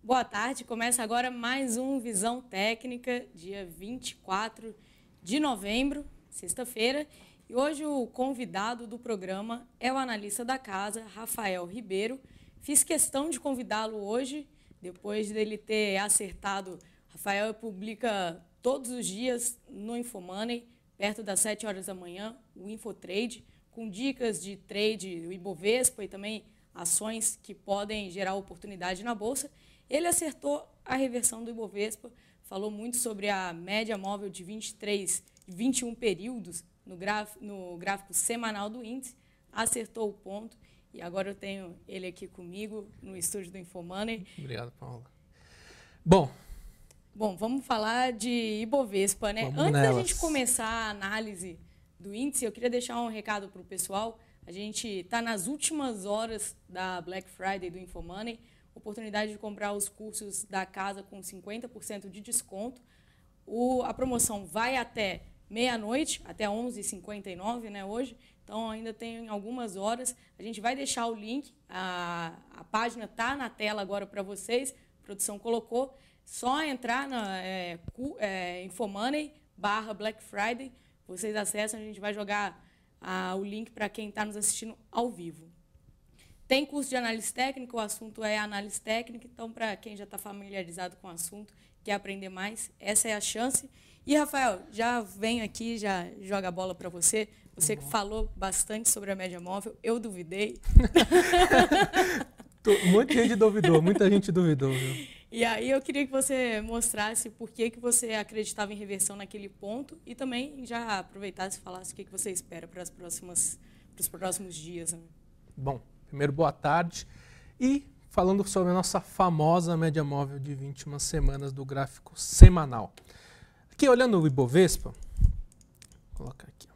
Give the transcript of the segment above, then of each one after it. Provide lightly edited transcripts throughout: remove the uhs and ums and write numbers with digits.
Boa tarde, começa agora mais um Visão Técnica, dia 24 de novembro, sexta-feira. E hoje o convidado do programa é o analista da casa, Rafael Ribeiro. Fiz questão de convidá-lo hoje, depois dele ter acertado. Rafael publica todos os dias no Infomoney, perto das 7 horas da manhã, o Infotrade, com dicas de trade do Ibovespa e também ações que podem gerar oportunidade na Bolsa. Ele acertou a reversão do Ibovespa, falou muito sobre a média móvel de 21 períodos no gráfico semanal do índice, acertou o ponto e agora eu tenho ele aqui comigo no estúdio do Infomoney. Obrigado, Paula. Bom, vamos falar de Ibovespa, né? Antes da gente começar a análise do índice, eu queria deixar um recado para o pessoal. A gente está nas últimas horas da Black Friday do Infomoney, oportunidade de comprar os cursos da casa com 50% de desconto. A promoção vai até meia-noite, até 11h59, né, hoje. Então, ainda tem algumas horas. A gente vai deixar o link, a página está na tela agora para vocês. A produção colocou. Só entrar na Infomoney/Black Friday. Vocês acessam, a gente vai jogar o link para quem está nos assistindo ao vivo. Tem curso de análise técnica, o assunto é análise técnica, então, para quem já está familiarizado com o assunto, quer aprender mais, essa é a chance. E, Rafael, já venho aqui, já joga a bola para você. Você que falou bastante sobre a média móvel, eu duvidei. Muita gente duvidou. Viu? E aí eu queria que você mostrasse por que você acreditava em reversão naquele ponto e também já aproveitasse e falasse o que você espera para os próximos dias. Né? Bom, primeiro, boa tarde. E falando sobre a nossa famosa média móvel de 21 semanas do gráfico semanal. Aqui, olhando o Ibovespa, vou colocar aqui.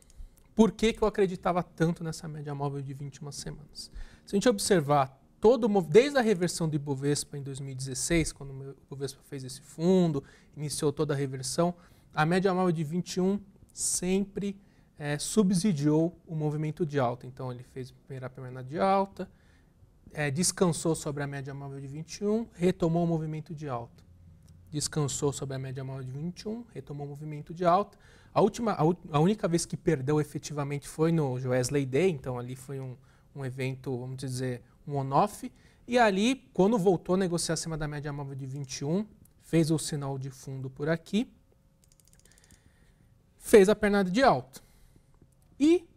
Por que eu acreditava tanto nessa média móvel de 21 semanas? Se a gente observar desde a reversão do Ibovespa em 2016, quando o Ibovespa fez esse fundo, iniciou toda a reversão, a média móvel de 21 sempre subsidiou o movimento de alta. Então, ele fez a primeira perna de alta, descansou sobre a média móvel de 21, retomou o movimento de alta. Descansou sobre a média móvel de 21, retomou o movimento de alta. A única vez que perdeu efetivamente foi no Wesley Day, então ali foi um evento, vamos dizer, um on-off. E ali, quando voltou a negociar acima da média móvel de 21, fez o sinal de fundo por aqui, fez a pernada de alta. E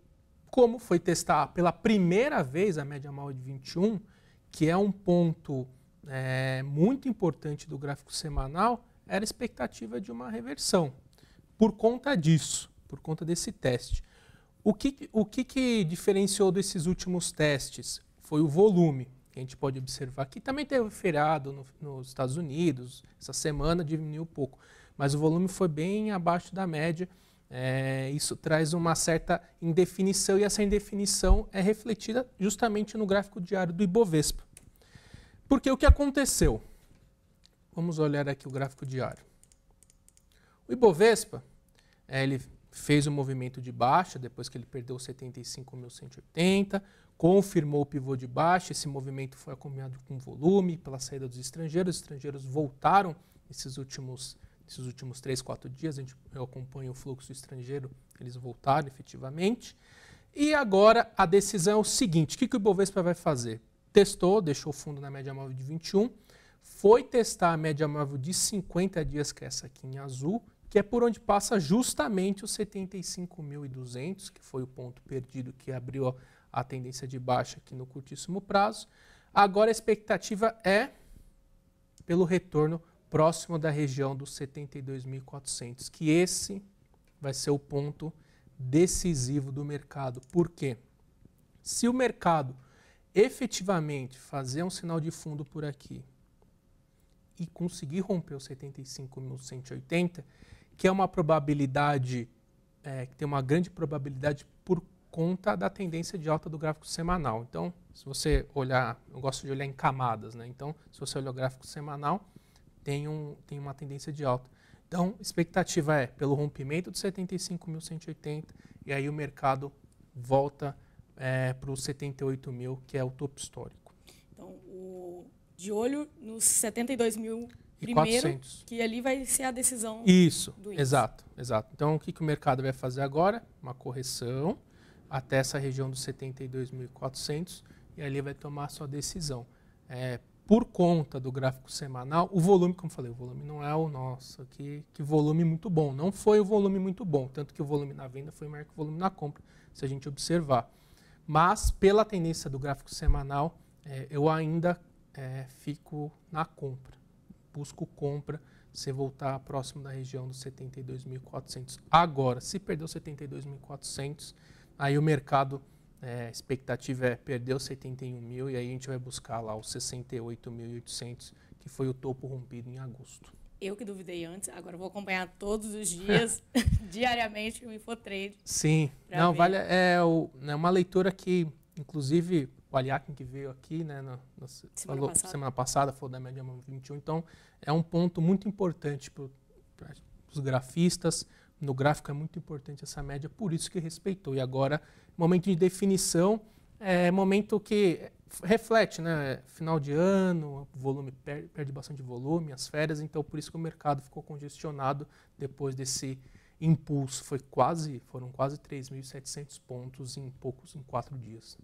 como foi testar pela primeira vez a média móvel de 21, que é um ponto muito importante do gráfico semanal, era a expectativa de uma reversão. Por conta disso, por conta desse teste. O que diferenciou desses últimos testes? Foi o volume, que a gente pode observar aqui. Também teve feriado nos Estados Unidos, essa semana diminuiu um pouco, mas o volume foi bem abaixo da média. Isso traz uma certa indefinição e essa indefinição é refletida justamente no gráfico diário do Ibovespa. Porque o que aconteceu? Vamos olhar aqui o gráfico diário. O Ibovespa, ele fez um movimento de baixa depois que ele perdeu 75.180, confirmou o pivô de baixa, esse movimento foi acompanhado com volume pela saída dos estrangeiros, os estrangeiros voltaram nesses últimos 3, 4 dias, eu acompanho o fluxo estrangeiro, eles voltaram efetivamente. E agora a decisão é o seguinte, o que o Ibovespa vai fazer? Testou, deixou o fundo na média móvel de 21, foi testar a média móvel de 50 dias, que é essa aqui em azul, que é por onde passa justamente os 75.200, que foi o ponto perdido que abriu a tendência de baixa aqui no curtíssimo prazo. Agora a expectativa é pelo retorno próximo da região dos 72.400, que esse vai ser o ponto decisivo do mercado. Por quê? Se o mercado efetivamente fazer um sinal de fundo por aqui e conseguir romper os 75.180, que é uma probabilidade, que tem uma grande probabilidade por conta da tendência de alta do gráfico semanal. Então, se você olhar, eu gosto de olhar em camadas, né? Então, se você olhar o gráfico semanal, tem uma tendência de alta. Então, a expectativa é pelo rompimento de 75.180 e aí o mercado volta para os 78.000, que é o topo histórico. Então, de olho nos 72.000 primeiro, 400. que ali vai ser a decisão Isso, do índice. exato. Então, o que o mercado vai fazer agora? Uma correção até essa região dos 72.400 e ali vai tomar a sua decisão. Por conta do gráfico semanal, o volume, como eu falei, o volume não é o nosso, que volume muito bom. Não foi o volume muito bom, tanto que o volume na venda foi maior que o volume na compra, se a gente observar. Mas, pela tendência do gráfico semanal, eu ainda fico na compra. Busco compra se voltar próximo da região dos 72.400. Agora, se perder os 72.400, aí o mercado, a expectativa é perder os 71 mil e aí a gente vai buscar lá os 68.800, que foi o topo rompido em agosto. Eu que duvidei antes, agora vou acompanhar todos os dias, diariamente, o Infotrade. Sim, não, vale, é uma leitura que, inclusive, o Aliakin que veio aqui, né, semana passada, falou da média móvel 21, então é um ponto muito importante para os grafistas. No gráfico é muito importante essa média, por isso que respeitou. E agora, momento de definição, momento que reflete, né, final de ano, o volume perde bastante volume, as férias, então por isso que o mercado ficou congestionado depois desse impulso. Foram quase 3.700 pontos em 4 dias.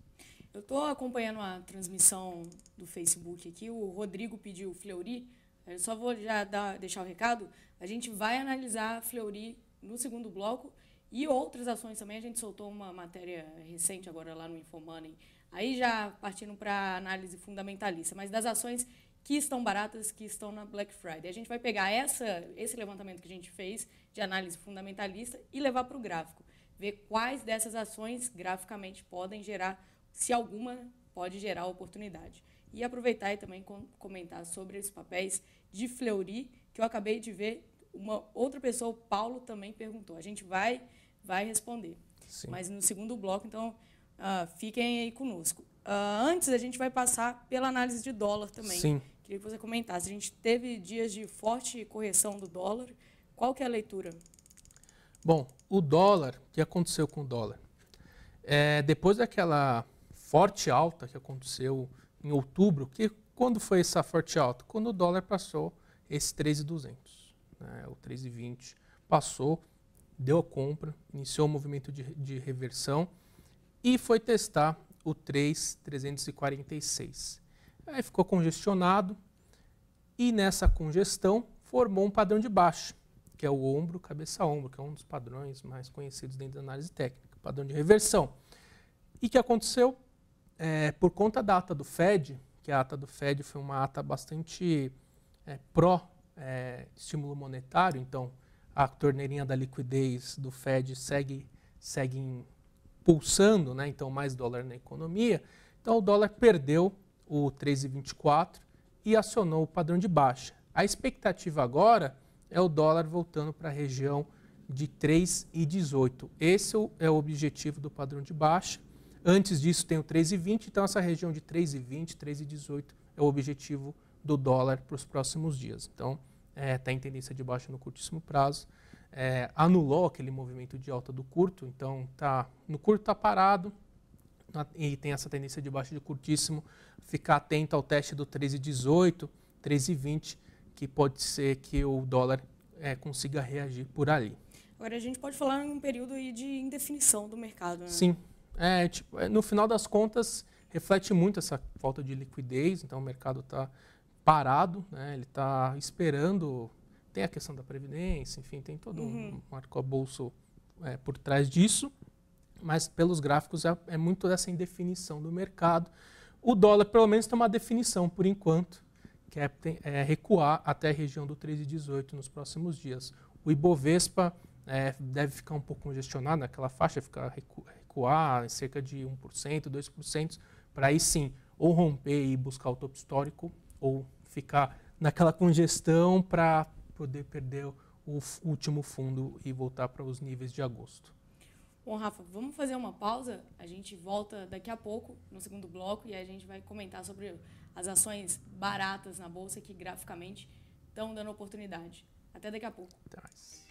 Eu estou acompanhando a transmissão do Facebook aqui, o Rodrigo pediu Fleury, eu só vou já deixar o recado, a gente vai analisar Fleury no segundo bloco e outras ações também, a gente soltou uma matéria recente agora lá no Infomoney, aí já partindo para análise fundamentalista, mas das ações que estão baratas, que estão na Black Friday. A gente vai pegar esse levantamento que a gente fez de análise fundamentalista e levar para o gráfico, ver quais dessas ações graficamente podem gerar, se alguma pode gerar oportunidade. E aproveitar e também comentar sobre esses papéis de Fleury, que eu acabei de ver, uma outra pessoa, o Paulo, também perguntou. A gente vai responder, sim, mas no segundo bloco, então fiquem aí conosco. Antes, a gente vai passar pela análise de dólar também. Sim. Queria que você comentasse. A gente teve dias de forte correção do dólar. Qual que é a leitura? Bom, o dólar, o que aconteceu com o dólar? Depois daquela forte alta que aconteceu em outubro, quando foi essa forte alta? Quando o dólar passou esse 3.200, né, o 3.20, passou, deu a compra, iniciou o movimento de reversão e foi testar o 3.346. Aí ficou congestionado e nessa congestão formou um padrão de baixa, que é o ombro, cabeça-ombro, que é um dos padrões mais conhecidos dentro da análise técnica, padrão de reversão. E o que aconteceu? Por conta da ata do Fed, que a ata do Fed foi uma ata bastante pró-estímulo monetário, então a torneirinha da liquidez do Fed segue pulsando, né? Então mais dólar na economia. Então o dólar perdeu o 3,24 e acionou o padrão de baixa. A expectativa agora é o dólar voltando para a região de 3,18. Esse é o objetivo do padrão de baixa. Antes disso tem o 3,20, então essa região de 3,20, 3,18 é o objetivo do dólar para os próximos dias. Então, está em tendência de baixa no curtíssimo prazo. Anulou aquele movimento de alta do curto, então no curto está parado e tem essa tendência de baixa de curtíssimo. Ficar atento ao teste do 13,18, 13,20, que pode ser que o dólar consiga reagir por ali. Agora, a gente pode falar em um período aí de indefinição do mercado, né? Sim. No final das contas, reflete muito essa falta de liquidez, então o mercado está parado, né? Ele está esperando, tem a questão da Previdência, enfim, tem todo um arcabouço por trás disso, mas pelos gráficos é muito dessa indefinição do mercado. O dólar, pelo menos, tem uma definição, por enquanto, que é recuar até a região do 13,18 nos próximos dias. O Ibovespa deve ficar um pouco congestionado naquela faixa, recuar em cerca de 1%, 2%, para aí sim, ou romper e buscar o topo histórico, ou ficar naquela congestão para poder perder o último fundo e voltar para os níveis de agosto. Bom, Rafa, vamos fazer uma pausa, a gente volta daqui a pouco no segundo bloco e a gente vai comentar sobre as ações baratas na Bolsa que graficamente estão dando oportunidade. Até daqui a pouco. Até mais.